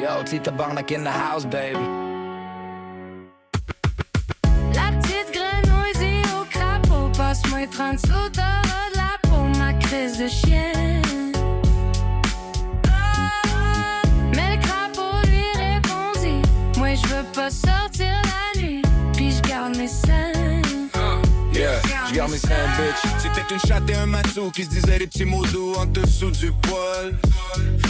Yo, Tita Barnack in the house, baby. La petite grenouille dit au crapaud, passe-moi 30 sous, t'auras de la peau, ma crise de chien. Mais le crapaud lui répondit, moi je veux pas sortir la nuit, puis je garde mes seins. Yeah, je garde mes seins, bitch. C'était une chatte et un matou qui se disaient des petits mots doux en dessous du poil.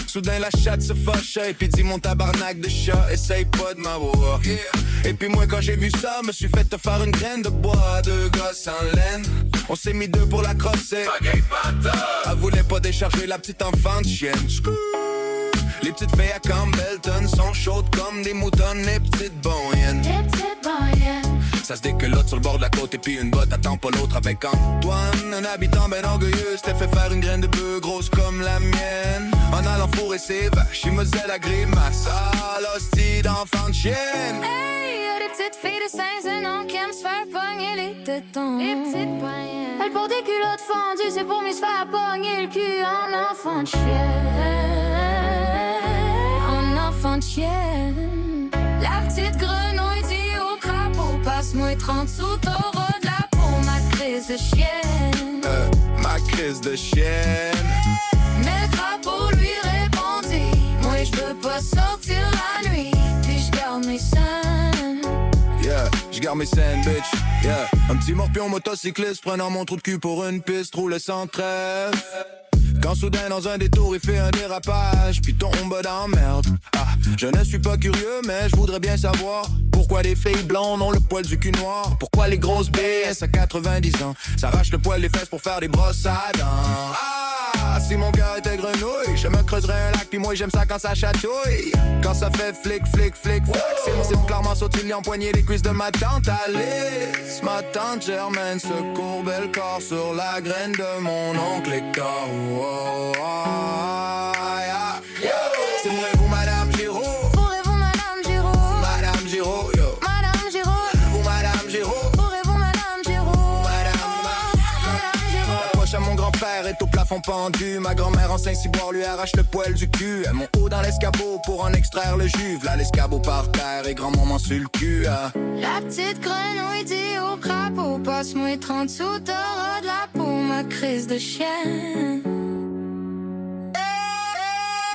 Soudain la chatte se fâchait et puis dit mon tabarnak de chat, essaye pas de m'avoir. Et puis moi quand j'ai vu ça, me suis fait te faire une graine de bois, deux gosses en laine. On s'est mis deux pour la crosser. Elle voulait pas décharger la petite enfant de chienne. Les petites filles à Campbellton sont chaudes comme des moutonnes, les petites bonyennes. Ça se dit que l'autre sur le bord de la côte et puis une botte attend pas l'autre avec Antoine. Un habitant ben orgueilleux s'était fait faire une graine de bœuf grosse comme la mienne. En allant fourrer ses vaches, il me faisait la grimace. Ah, l'hostie d'enfant de chienne. Hey, y'a des petites filles de 16 ans qui aiment se faire pogner les tétons. Les petites paillettes. Elles portent des culottes fendues, c'est pour mieux se faire pogner le cul en enfant de chienne. En enfant de chienne. La petite grenouille dit au crapaud, passe-moi 30 sous, t'auras de la peau, ma crise de chienne. Ma crise de chienne. Mais le crapaud lui répondit, moi je veux pas sortir la nuit, puis je garde mes seins. Yeah, je garde mes scènes, bitch. Yeah, un petit morpion motocycliste prenant mon trou de cul pour une piste, roule sans trêve. Quand soudain dans un détour il fait un dérapage, puis tombe dans merde. Ah, je ne suis pas curieux mais je voudrais bien savoir pourquoi les filles blondes ont le poil du cul noir. Pourquoi les grosses BS à 90 ans s'arrachent le poil des fesses pour faire des brosses à dents. Ah, si mon cœur était grenouille, je me creuserais un lac puis moi j'aime ça quand ça chatouille. Quand ça fait flic, flic, flic, flic. C'est mon cible clairement sautillant empoigné les cuisses de ma tante Alice. Ma tante Germaine se courbait le corps sur la graine de mon oncle Hector. Oh, oh, oh, yeah. C'est vrai vous Madame Giraud. Pourrez-vous Madame Giraud? Madame Giraud, yo. Madame Giraud. Vous Madame Giraud. Pourrez-vous Madame Giraud? Madame Giraud. La poche à mon grand-père est au plafond pendu. Ma grand-mère en Saint-Cyboire lui arrache le poil du cul. Elle mon haut dans l'escabeau pour en extraire le jus. V'là l'escabeau par terre et grand-maman sur le cul. La petite grenouille dit au crapaud, passe-moi 30 sous, t'auras de la peau, ma crise de chienne.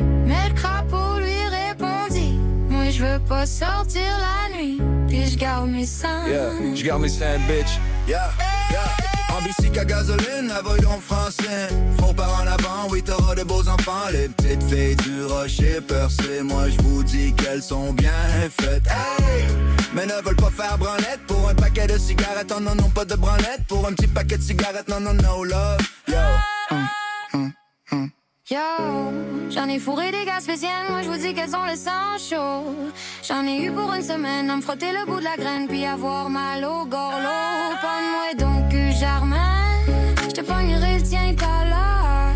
Mais le crapaud lui répondit, moi je veux pas sortir la nuit, puis je garde mes seins. Yeah, je garde mes seins, bitch. Yeah, yeah. En bicycle à gasoline, la voix en français. Faut par en avant, oui t'auras de beaux enfants. Les petites filles du rocher percé, moi je vous dis qu'elles sont bien faites. Hey! Mais ne veulent pas faire branlette pour un paquet de cigarettes. Oh non, non, pas de branlette pour un petit paquet de cigarettes. Non, non, no love. Yo. Yo, j'en ai fourré des gars spéciales, moi je vous dis qu'elles ont le sang chaud. J'en ai eu pour une semaine à me frotter le bout de la graine, puis avoir mal au gorlot. Pogne-moi donc Germaine, j'te pognerai le tien tout à l'heure.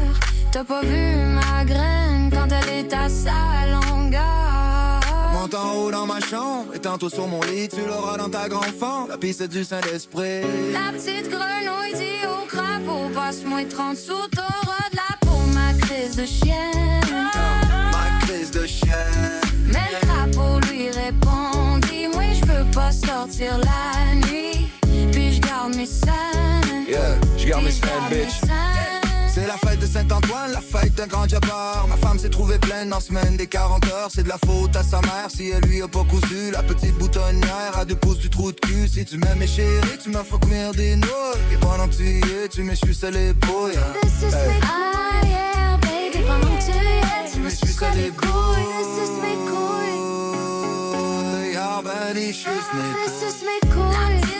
T'as pas vu ma graine quand elle est à sa longueur. Monte en haut dans ma chambre, et tantôt sur mon lit, tu l'auras dans ta grande fente. La piste du Saint-Esprit. La petite grenouille dit au crapaud, passe-moi 30 sous, t'auras de la peau, ma crise de chienne. Ma crise de chienne. Mais le crapaud lui répondit, moi je veux pas sortir la nuit, puis je garde mes seins. Yeah, je garde mes seins, bitch. C'est la fête de Saint-Antoine, la fête d'un grand jabbar. Ma femme s'est trouvée pleine en semaine des 40 heures. C'est de la faute à sa mère si elle lui a pas cousu la petite boutonnière à 2 pouces du trou de cul. Si tu m'aimes chérie, tu me feras cuire des nouilles. Et pendant que tu y es, tu m'essuies les bouilles. This is me, ah yeah, baby, pendant que tu y es, tu m'essuies les couilles. This is mes couilles. Ja, ben die schuss niet. This is mes couilles.